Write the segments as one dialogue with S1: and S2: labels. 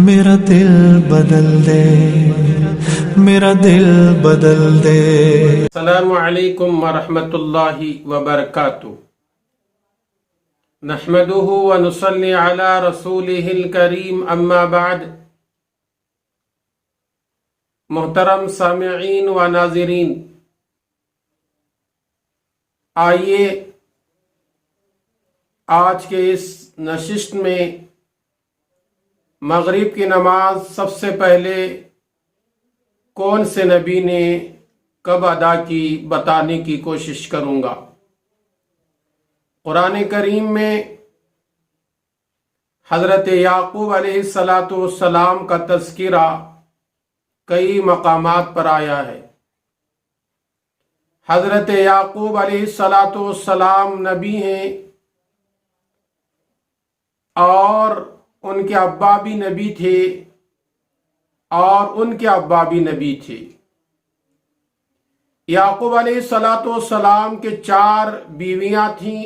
S1: میرا دل بدل دے، میرا دل بدل دے۔
S2: السلام علیکم ورحمۃ اللہ وبرکاتہ۔ نحمده ونصلی علی رسولہ الکریم، اما بعد۔ محترم سامعین و ناظرین، آئیے آج کے اس نشست میں مغرب کی نماز سب سے پہلے کون سے نبی نے کب ادا کی بتانے کی کوشش کروں گا۔ قرآن کریم میں حضرت یعقوب علیہ السلام کا تذکرہ کئی مقامات پر آیا ہے۔ حضرت یعقوب علیہ السلام نبی ہیں اور ان کے ابا بھی نبی تھے اور ان کے ابا بھی نبی تھے۔ یعقوب علیہ السلام کے 4 بیویاں تھیں،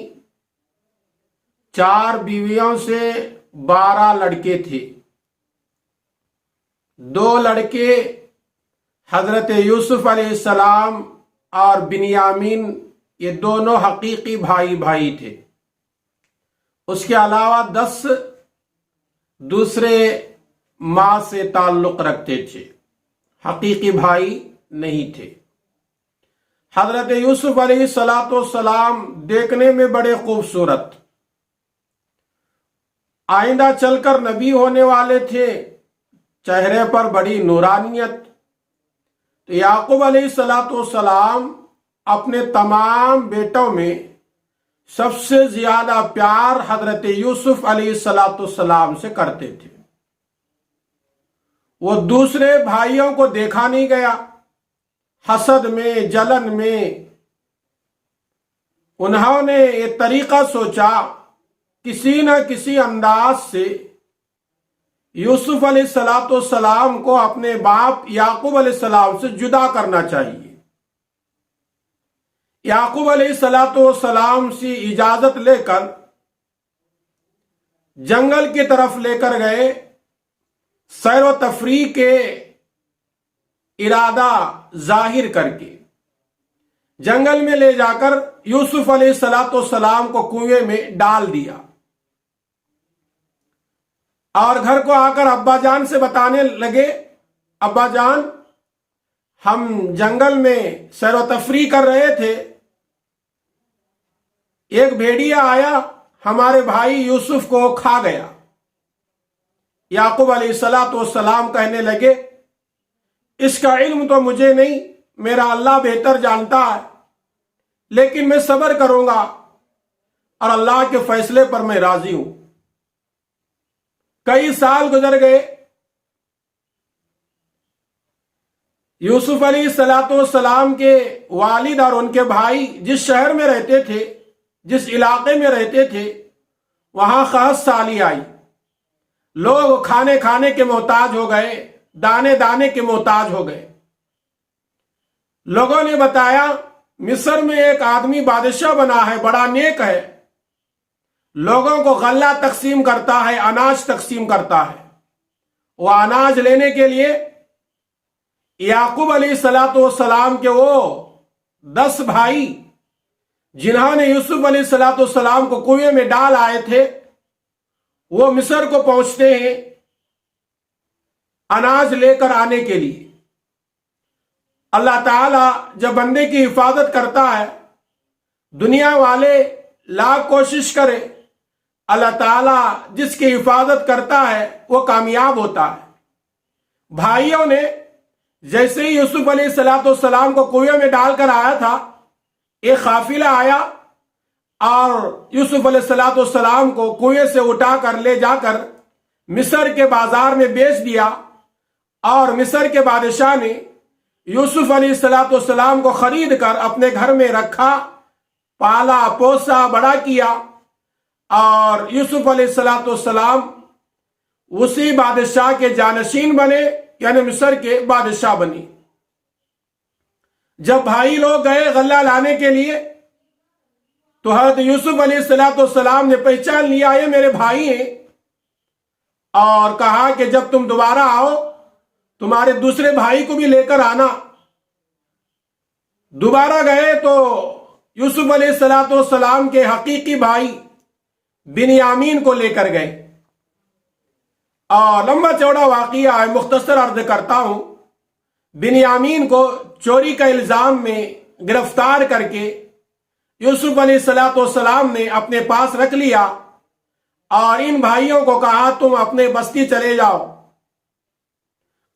S2: 4 بیویوں سے 12 لڑکے تھے۔ 2 لڑکے حضرت یوسف علیہ السلام اور بنیامین، یہ دونوں حقیقی بھائی تھے۔ اس کے علاوہ 10 دوسرے ماں سے تعلق رکھتے تھے، حقیقی بھائی نہیں تھے۔ حضرت یوسف علیہ السلام دیکھنے میں بڑے خوبصورت، آئندہ چل کر نبی ہونے والے تھے، چہرے پر بڑی نورانیت۔ تو یعقوب علیہ السلام اپنے تمام بیٹوں میں سب سے زیادہ پیار حضرت یوسف علیہ السلام سے کرتے تھے۔ وہ دوسرے بھائیوں کو دیکھا نہیں گیا، حسد میں، جلن میں انہوں نے یہ طریقہ سوچا کسی نہ کسی انداز سے یوسف علیہ السلام کو اپنے باپ یعقوب علیہ السلام سے جدا کرنا چاہیے۔ یعقوب علیہ السلام سے اجازت لے کر جنگل کی طرف لے کر گئے، سیر و تفریح کے ارادہ ظاہر کر کے جنگل میں لے جا کر یوسف علیہ السلام کو کنویں میں ڈال دیا، اور گھر کو آ کر ابا جان سے بتانے لگے، ابا جان ہم جنگل میں سیر و تفریح کر رہے تھے، ایک بھیڑیا آیا ہمارے بھائی یوسف کو کھا گیا۔ یعقوب علیہ السلام کہنے لگے اس کا علم تو مجھے نہیں، میرا اللہ بہتر جانتا ہے، لیکن میں صبر کروں گا اور اللہ کے فیصلے پر میں راضی ہوں۔ کئی سال گزر گئے، یوسف علیہ السلام کے والد اور ان کے بھائی جس شہر میں رہتے تھے، جس علاقے میں رہتے تھے، وہاں قحط سالی آئی، لوگ کھانے کے محتاج ہو گئے، دانے کے محتاج ہو گئے۔ لوگوں نے بتایا مصر میں ایک آدمی بادشاہ بنا ہے، بڑا نیک ہے، لوگوں کو غلہ تقسیم کرتا ہے، اناج تقسیم کرتا ہے۔ وہ اناج لینے کے لیے یعقوب علیہ السلام کے وہ 10 بھائی جنہوں نے یوسف علیہ السلام کو کنویں میں ڈال آئے تھے، وہ مصر کو پہنچتے ہیں اناج لے کر آنے کے لیے۔ اللہ تعالی جب بندے کی حفاظت کرتا ہے، دنیا والے لاکھ کوشش کرے، اللہ تعالی جس کی حفاظت کرتا ہے وہ کامیاب ہوتا ہے۔ بھائیوں نے جیسے ہی یوسف علیہ السلام کو کنویں میں ڈال کر آیا تھا، ایک قافلہ آیا اور یوسف علیہ السلام کو کنویں سے اٹھا کر لے جا کر مصر کے بازار میں بیچ دیا، اور مصر کے بادشاہ نے یوسف علیہ السلام کو خرید کر اپنے گھر میں رکھا، پالا پوسا بڑا کیا، اور یوسف علیہ السلام اسی بادشاہ کے جانشین بنے، یعنی مصر کے بادشاہ بنے۔ جب بھائی لوگ گئے غلہ لانے کے لیے تو حضرت یوسف علیہ السلام نے پہچان لیا یہ میرے بھائی ہیں، اور کہا کہ جب تم دوبارہ آؤ تمہارے دوسرے بھائی کو بھی لے کر آنا۔ دوبارہ گئے تو یوسف علیہ السلام کے حقیقی بھائی بنیامین کو لے کر گئے، اور لمبا چوڑا واقعہ ہے، مختصر عرض کرتا ہوں۔ بنیامین کو چوری کا الزام میں گرفتار کر کے یوسف علیہ السلام نے اپنے پاس رکھ لیا، اور ان بھائیوں کو کہا تم اپنے بستی چلے جاؤ۔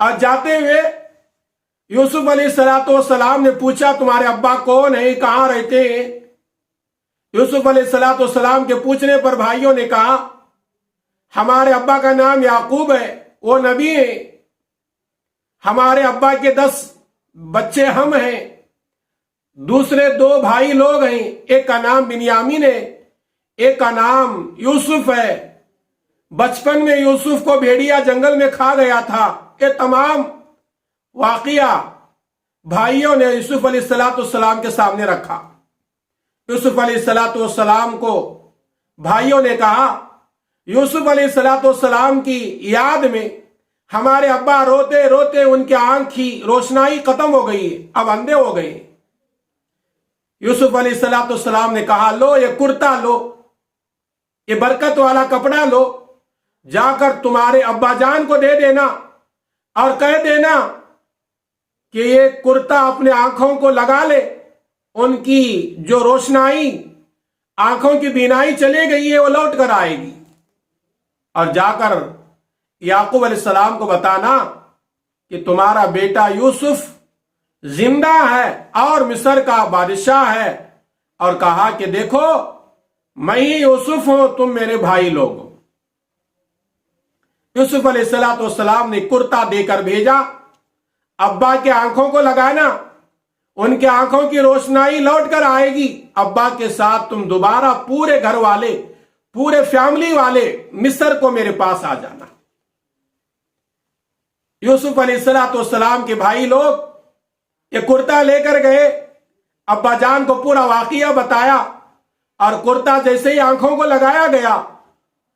S2: اور جاتے ہوئے یوسف علیہ السلام نے پوچھا تمہارے ابا کون ہیں، کہاں رہتے ہیں؟ یوسف علیہ السلام کے پوچھنے پر بھائیوں نے کہا ہمارے ابا کا نام یعقوب ہے، وہ نبی ہیں، ہمارے ابا کے 10 بچے ہم ہیں، دوسرے 2 بھائی لوگ ہیں، ایک کا نام بنیامین ہے، ایک کا نام یوسف ہے، بچپن میں یوسف کو بھیڑیا جنگل میں کھا گیا تھا۔ یہ تمام واقعہ بھائیوں نے یوسف علیہ السلام کے سامنے رکھا۔ یوسف علیہ السلام کو بھائیوں نے کہا یوسف علیہ السلام کی یاد میں ہمارے ابا روتے روتے ان کی آنکھ کی روشنائی ختم ہو گئی، اب اندھے ہو گئے۔ یوسف علیہ السلام نے کہا لو یہ کرتا لو، یہ برکت والا کپڑا لو، جا کر تمہارے ابا جان کو دے دینا اور کہہ دینا کہ یہ کرتا اپنے آنکھوں کو لگا لے، ان کی جو روشنائی آنکھوں کی بینائی چلے گئی ہے وہ لوٹ کر آئے گی۔ اور جا کر یعقوب علیہ السلام کو بتانا کہ تمہارا بیٹا یوسف زندہ ہے اور مصر کا بادشاہ ہے، اور کہا کہ دیکھو میں ہی یوسف ہوں، تم میرے بھائی لوگ ہو۔ یوسف علیہ السلام نے کرتا دے کر بھیجا، ابا کے آنکھوں کو لگانا، ان کے آنکھوں کی روشنائی لوٹ کر آئے گی، ابا کے ساتھ تم دوبارہ پورے گھر والے، پورے فیملی والے مصر کو میرے پاس آ جانا۔ یوسف علیہ السلام کے بھائی لوگ یہ کرتا لے کر گئے، ابا جان کو پورا واقعہ بتایا، اور کرتا جیسے ہی آنکھوں کو لگایا گیا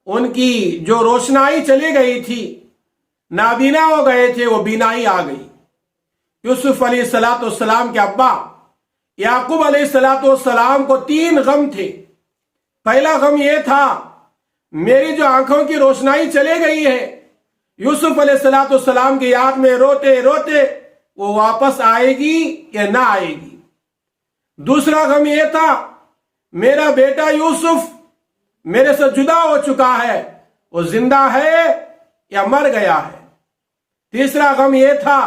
S2: ان کی جو روشنائی چلی گئی تھی، نابینا ہو گئے تھے، وہ بینائی آ گئی۔ یوسف علیہ السلام کے ابا یعقوب علیہ السلام کو 3 غم تھے۔ پہلا غم یہ تھا میری جو آنکھوں کی روشنائی چلے گئی ہے، یوسف علیہ السلام کی یاد میں روتے روتے وہ واپس آئے گی یا نہ آئے گی۔ دوسرا غم یہ تھا میرا بیٹا یوسف میرے سے جدا ہو چکا ہے، وہ زندہ ہے یا مر گیا ہے۔ تیسرا غم یہ تھا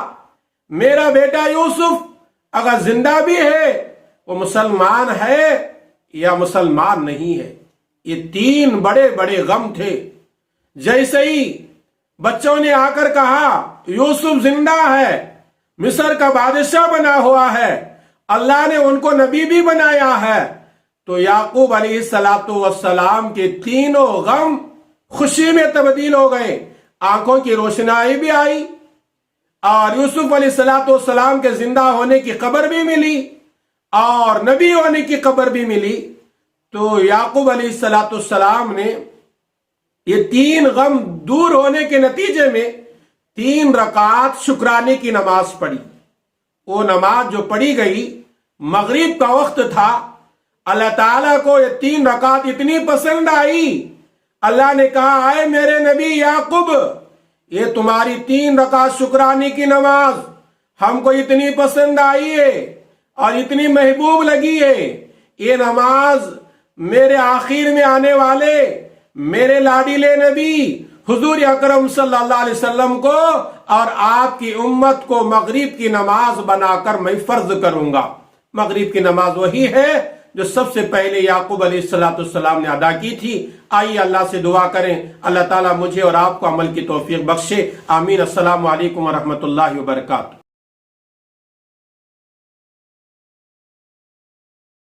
S2: میرا بیٹا یوسف اگر زندہ بھی ہے وہ مسلمان ہے یا مسلمان نہیں ہے۔ یہ 3 بڑے بڑے غم تھے۔ جیسے ہی بچوں نے آ کر کہا یوسف زندہ ہے، مصر کا بادشاہ بنا ہوا ہے، اللہ نے ان کو نبی بھی بنایا ہے، تو یعقوب علیہ السلام کے 3 غم خوشی میں تبدیل ہو گئے، آنکھوں کی روشنائی بھی آئی، اور یوسف علیہ السلام کے زندہ ہونے کی خبر بھی ملی اور نبی ہونے کی خبر بھی ملی۔ تو یعقوب علیہ السلام نے یہ 3 غم دور ہونے کے نتیجے میں 3 رکعات شکرانے کی نماز پڑھی۔ وہ نماز جو پڑھی گئی مغرب کا وقت تھا، اللہ تعالیٰ کو یہ 3 رکعات اتنی پسند آئی، اللہ نے کہا اے میرے نبی یعقوب، یہ تمہاری 3 رکعت شکرانے کی نماز ہم کو اتنی پسند آئی ہے اور اتنی محبوب لگی ہے، یہ نماز میرے آخر میں آنے والے میرے لاڈیلے نبی حضور اکرم صلی اللہ علیہ وسلم کو اور آپ کی امت کو مغرب کی نماز بنا کر میں فرض کروں گا۔ مغرب کی نماز وہی ہے جو سب سے پہلے یعقوب علیہ السلام نے ادا کی تھی۔ آئیے اللہ سے دعا کریں، اللہ تعالیٰ مجھے اور آپ کو عمل کی توفیق بخشے، آمین۔ السلام علیکم ورحمۃ اللہ وبرکاتہ۔